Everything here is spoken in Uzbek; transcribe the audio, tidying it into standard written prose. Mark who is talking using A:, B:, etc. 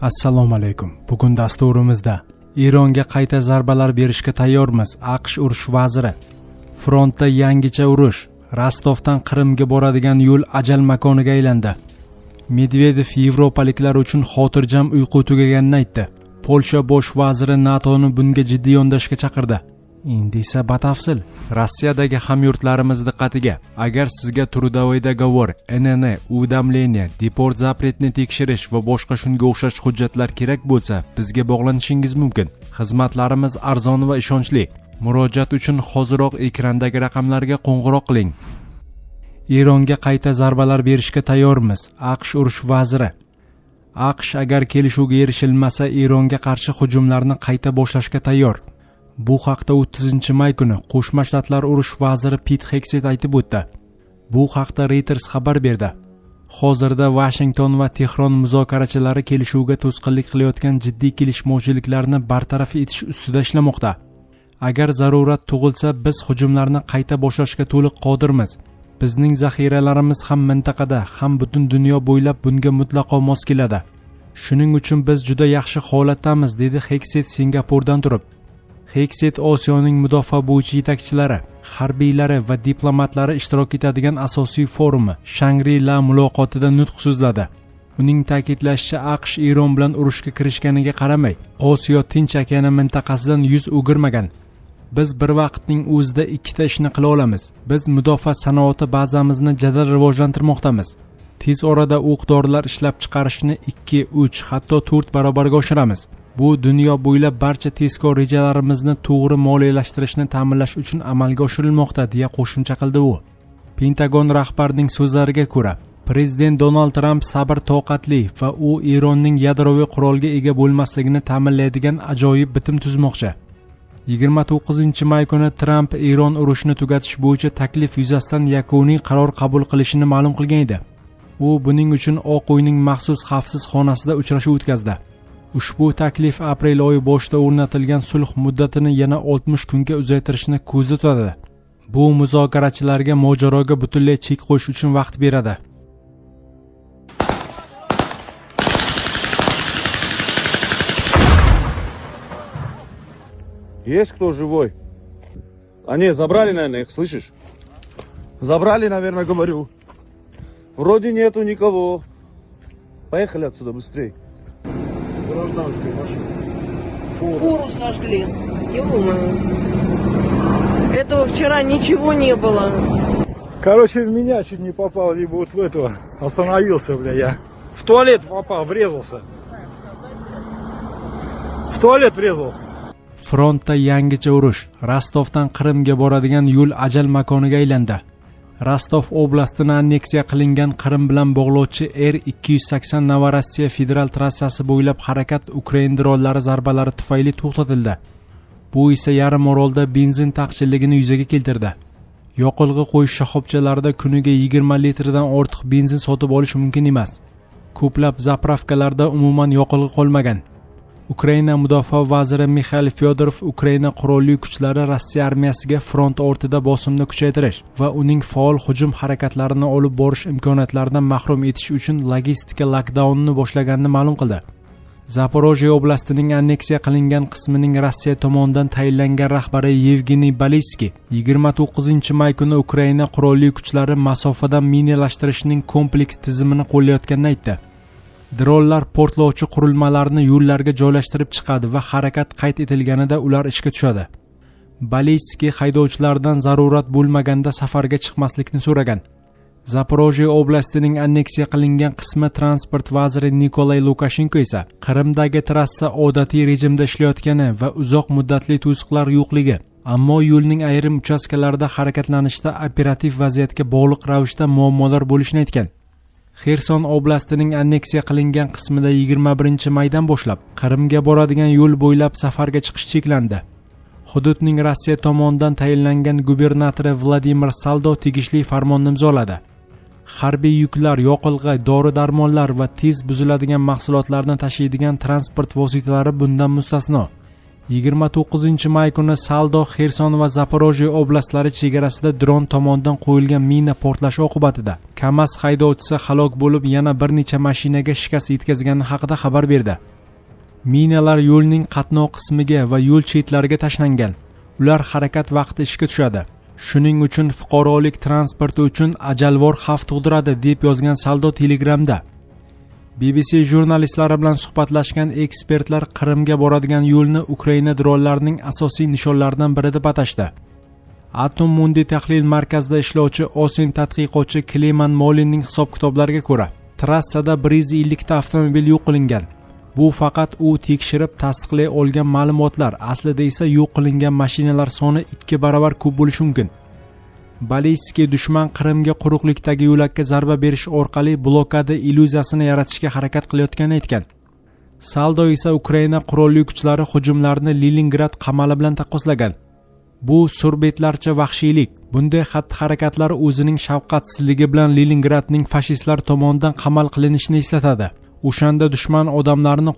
A: Assalomu alaykum. Bugun dasturimizda Eronga qayta zarbalar berishga tayyormiz. AQSh urush vaziri. Frontda yangicha urush. Rostovdan Qrimga boradigan yo'l ajal makoniga aylandi. Medvedev yevropaliklar uchun xotirjam uyqu tugaganini aytdi. Polsha bosh vaziri NATOni bunga jiddiy yondashishga chaqirdi. Endi esa batafsil. Rossiyadagi hamyurtlarimiz diqqatiga. Agar sizga трудовой договор, NN, уведомление, deport запретni tekshirish va boshqa shunga o'xshash hujjatlar kerak bo'lsa, bizga bog'lanishingiz mumkin. Xizmatlarimiz arzon va ishonchli. Murojaat uchun hoziroq ekrandagi raqamlarga qo'ng'iroq qiling. Eronga qayta zarbalar berishga tayyormiz. AQSh urush vaziri. AQSh agar kelishuvga erishilmasa, Eronga qarshi hujumlarni qayta boshlashga tayyor. Bu haqda 30-may kuni Qo'shma Shtatlar urush vaziri Pit Hegseth aytib o'tdi. Bu haqda Reuters xabar berdi. Hozirda Washington va Tehron muzokarachilari kelishuvga to'sqinlik qilayotgan jiddiy kelishmovchiliklarni bartaraf etish ustida ishlamoqda. Agar zarurat tug'ilsa, biz hujumlarni qayta boshlashga to'liq qodirmiz. Bizning zaxiralarimiz ham mintaqada, ham butun dunyo bo'ylab bunga mutlaqo mos keladi. Shuning uchun biz juda yaxshi holatdamiz, dedi Hegseth Singapurdan turib. Hegseth Osiyoning mudofaa bo'yicha yetakchilari, harbiylari va diplomatlari ishtirok etadigan asosiy forumi Shangri-La muloqotida nutq so'zladi. Uning ta'kidlashicha, AQSh Eron bilan urushga kirishganiga qaramay, Osiyo Tinch okeani mintaqasidan yuz o'girmagan. Biz bir vaqtning o'zida ikkita ishni qila olamiz. Biz mudofaa sanoati bazamizni jadal rivojlantirmoqdamiz. Tez orada o'q-dorilar ishlab chiqarishni 2, 3, hatto 4 barobarga oshiramiz. Bu dunyo bo'ylab barcha tezkor rejalarimizni to'g'ri moliyalashtirishni ta'minlash uchun amalga oshirilmoqda, deya qo'shimcha qildi u. Pentagon rahbarining so'zlariga ko'ra, prezident Donald Tramp sabr-toqatli va u Eronning yadroviy qurolga ega bo'lmasligini ta'minlaydigan ajoyib bitim tuzmoqchi. 29-may kuni Tramp Eron urushini tugatish bo'yicha taklif yuzasidan yakuniy qaror qabul qilishini ma'lum qilgan edi. U buning uchun Oq uyning maxsus xavfsiz xonasida uchrashuv o'tkazdi. Ushbu taklif aprel oyi boshida o'rnatilgan sulh muddatini yana 60 kunga uzaytirishni ko'zda tutadi. Bu muzokarachilarga mojaroga butunlay chek qo'yish uchun vaqt beradi.
B: Есть кто живой? А не, забрали, наверное, их, слышишь? Забрали, наверное, говорю. Вроде нету никого. Поехали отсюда быстрей. Гражданская машина.
C: Фуру сожгли. Ё-моё. Этого вчера ничего не было.
D: Короче, в меня чуть не попал, либо вот в этого. Остановился, бля, я. В туалет попал, врезался. В туалет врезался.
A: Frontda yangicha urush. Rostovdan Qrimga boradigan yo'l ajal makoniga aylandi. Rostov oblastini anneksiya qilingan Qrim bilan bog'lovchi R280 Novorossiya federal trassasi bo'ylab harakat Ukraina drollari zarbalari tufayli to'xtatildi. Bu esa yarim orolda benzin taqchilligini yuzaga keltirdi. Yoqilg'i qo'yish shoxobchalarida kuniga 20 litrdan ortiq benzin sotib olish mumkin emas. Ko'plab zapravkalarda umuman yoqilg'i qolmagan. Ukraina mudofaa vaziri Mikhail Fyodorov Ukraina qurolli kuchlari Rossiya armiyasiga front ortida bosimni kuchaytirish va uning faol hujum harakatlarini olib borish imkoniyatlaridan mahrum etish uchun logistika lokdaunini boshlaganini ma'lum qildi. Zaporojye oblastining anneksiya qilingan qismining Rossiya tomonidan tayinlangan rahbari Yevgeniy Baliskiy 29-may kuni Ukraina qurolli kuchlari masofadan minalashtirishning kompleks tizimini qo'llayotganini aytdi. Dronlar portlovchi qurilmalarni yo'llarga joylashtirib chiqadi va harakat qayd etilganida ular ishga tushadi. Baliskiy haydovchilardan zarurat bo'lmaganda safarga chiqmaslikni so'ragan. Zaporojye oblastining anneksiya qilingan qismi transport vaziri Nikolay Lukashenko esa Qrimdagi trassa odatiy rejimda ishlayotgani va uzoq muddatli to'siqlar yo'qligi, ammo yo'lning ayrim uchastkalarida harakatlanishda operativ vaziyatga bog'liq ravishda muammolar bo'lishini aytgan. Xerson oblastining anneksiya qilingan qismida 21-maydan boshlab Qrimga boradigan yo'l bo'ylab safarga chiqish cheklandi. Hududning Rossiya tomonidan tayinlangan gubernatori Vladimir Saldo tegishli farmonni imzoladi. Harbiy yuklar, yoqilg'i, dori-darmonlar va tez buziladigan mahsulotlarni tashiydigan transport vositalari bundan mustasno. 29 may kuni Saldo, Xerson va Zaporojye oblastlari chegarasida dron tomonidan qo'yilgan mina portlashi oqibatida KAMAZ haydovchisi halok bo'lib, yana bir necha mashinaga shikast yetkazgani haqida xabar berdi. Minalar yo'lning qatnov qismiga va yo'l chetlariga tashlangan. Ular harakat vaqti ishga tushadi. Shuning uchun fuqarolik transporti uchun ajalvor xavf tug'diradi, deb yozgan Saldo Telegramda. BBC jurnalistlari bilan suhbatlashgan ekspertlar Qrimga boradigan yo'lni Ukraina drollarining asosiy nishonlaridan biri deb atashdi. Atom Mundi tahlil markazida ishlovchi Osin tadqiqotchi Kleman Molinning hisob-kitoblariga ko'ra, trassada 150 ta avtomobil yo'q qilingan. Bu faqat u tekshirib tasdiqlay olgan ma'lumotlar, aslida esa yo'q qilingan mashinalar soni 2 barobar ko'p bo'lishi mumkin. Balistik dushman Qrimga quruqlikdagi yo'lakka zarba berish orqali blokada illyuziyasini yaratishga harakat qilayotganini aytgan. Saldo esa Ukraina qurolli kuchlari hujumlarini Leningrad qamali bilan taqqoslagan. Bu surbetlarcha vahshiylik. Bunday xatti-harakatlar o'zining shafqatsizligi bilan Leningradning fashistlar tomonidan qamal qilinishini eslatadi. O'shanda dushman odamlarni